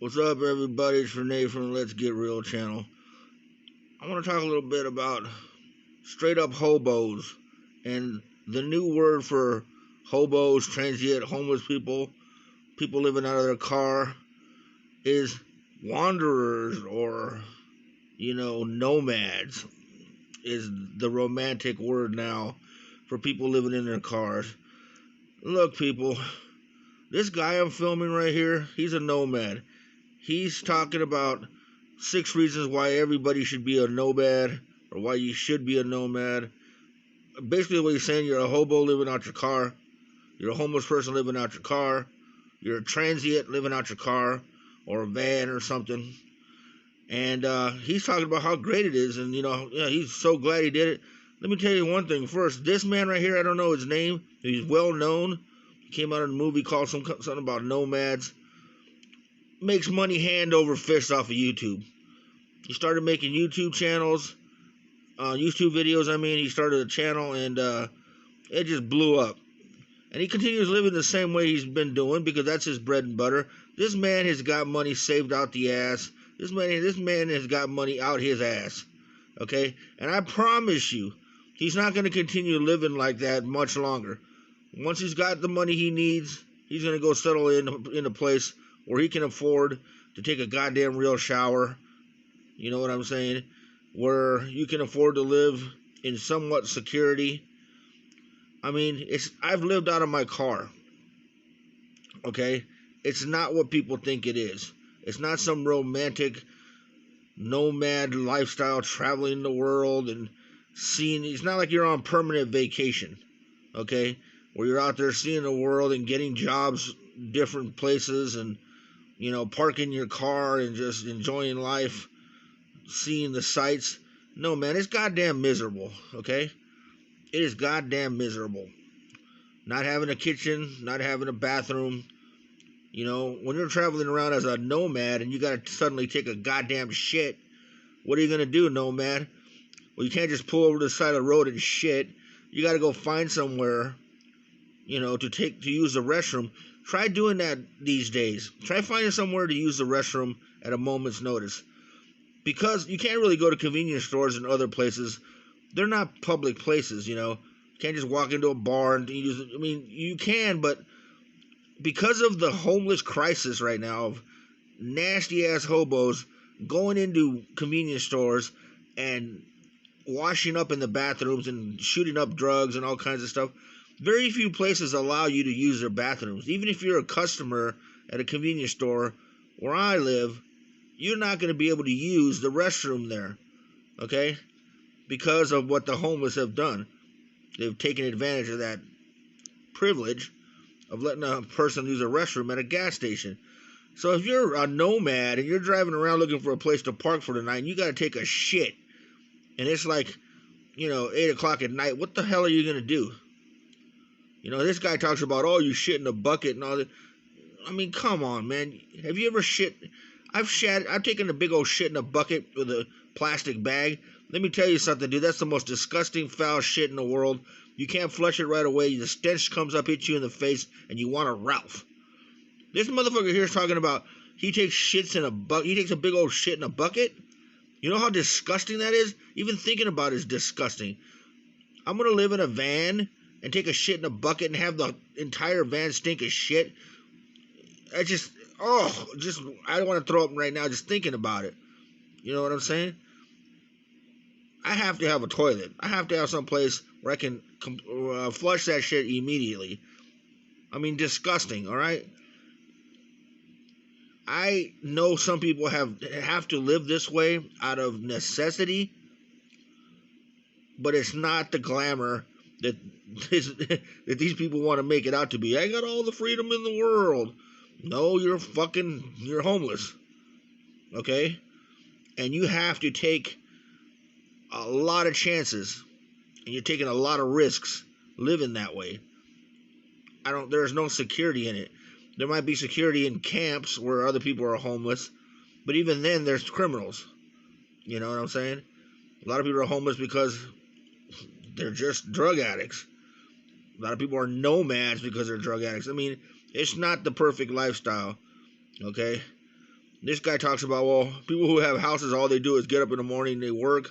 What's up, everybody? It's Renee from the Let's Get Real channel. I want to talk a little bit about straight up hobos and the new word for hobos, transient, homeless people, people living out of their car, is wanderers or, nomads is the romantic word now for people living in their cars. Look, people, this guy I'm filming right here, he's a nomad. He's talking about 6 reasons why everybody should be a nomad, or why you should be a nomad. Basically, what he's saying, you're a hobo living out your car, you're a homeless person living out your car, you're a transient living out your car, or a van or something. And he's talking about how great it is, and he's so glad he did it. Let me tell you one thing first. This man right here, I don't know his name. He's well known. He came out in a movie called something about nomads. Makes money hand over fist off of YouTube. He started making YouTube channels, YouTube videos. He started a channel, and it just blew up. And he continues living the same way he's been doing because that's his bread and butter. This man has got money saved out the ass. This man has got money out his ass. Okay? And I promise you, he's not going to continue living like that much longer. Once he's got the money he needs, he's going to go settle in a place where he can afford to take a goddamn real shower. You know what I'm saying? Where you can afford to live in somewhat security. I've lived out of my car. Okay? It's not what people think it is. It's not some romantic nomad lifestyle traveling the world and seeing. It's not like you're on permanent vacation. Okay? Where you're out there seeing the world and getting jobs different places and parking your car and just enjoying life, seeing the sights. No, man, it's goddamn miserable, okay? It is goddamn miserable. Not having a kitchen, not having a bathroom. When you're traveling around as a nomad and you gotta suddenly take a goddamn shit, what are you gonna do, nomad? Well, you can't just pull over to the side of the road and shit. You gotta go find somewhere, to use the restroom. Try doing that these days. Try finding somewhere to use the restroom at a moment's notice. Because you can't really go to convenience stores and other places. They're not public places, You can't just walk into a bar and use it. You can, but because of the homeless crisis right now of nasty-ass hobos going into convenience stores and washing up in the bathrooms and shooting up drugs and all kinds of stuff, very few places allow you to use their bathrooms. Even if you're a customer at a convenience store where I live, you're not going to be able to use the restroom there, okay? Because of what the homeless have done. They've taken advantage of that privilege of letting a person use a restroom at a gas station. So if you're a nomad and you're driving around looking for a place to park for the night and you got to take a shit, and it's like, 8 o'clock at night, what the hell are you going to do? This guy talks about, oh, you shit in a bucket and all that. Come on, man. Have you ever shit? I've taken a big old shit in a bucket with a plastic bag. Let me tell you something, dude. That's the most disgusting, foul shit in the world. You can't flush it right away. The stench comes up, hits you in the face, and you want to Ralph. This motherfucker here is talking about he takes shits in a bucket. He takes a big old shit in a bucket. You know how disgusting that is? Even thinking about it is disgusting. I'm going to live in a van and take a shit in a bucket and have the entire van stink of shit. I don't want to throw up right now just thinking about it. You know what I'm saying? I have to have a toilet. I have to have some place where I can flush that shit immediately. Disgusting, all right? I know some people have to live this way out of necessity, but it's not the glamour that these people want to make it out to be. I got all the freedom in the world. No, you're homeless. Okay? And you have to take a lot of chances. And you're taking a lot of risks living that way. There's no security in it. There might be security in camps where other people are homeless. But even then, there's criminals. You know what I'm saying? A lot of people are homeless because they're just drug addicts. A lot of people are nomads because they're drug addicts. It's not the perfect lifestyle, okay? This guy talks about, well, people who have houses, all they do is get up in the morning, they work,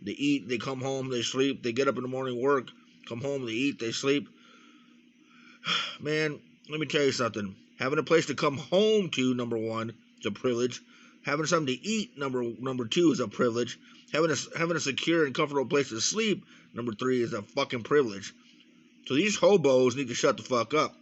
they eat, they come home, they sleep, they get up in the morning, work, come home, they eat, they sleep. Man, let me tell you something. Having a place to come home to, number one, is a privilege. Having something to eat, number two, is a privilege. Having a secure and comfortable place to sleep, number three, is a fucking privilege. So these hobos need to shut the fuck up.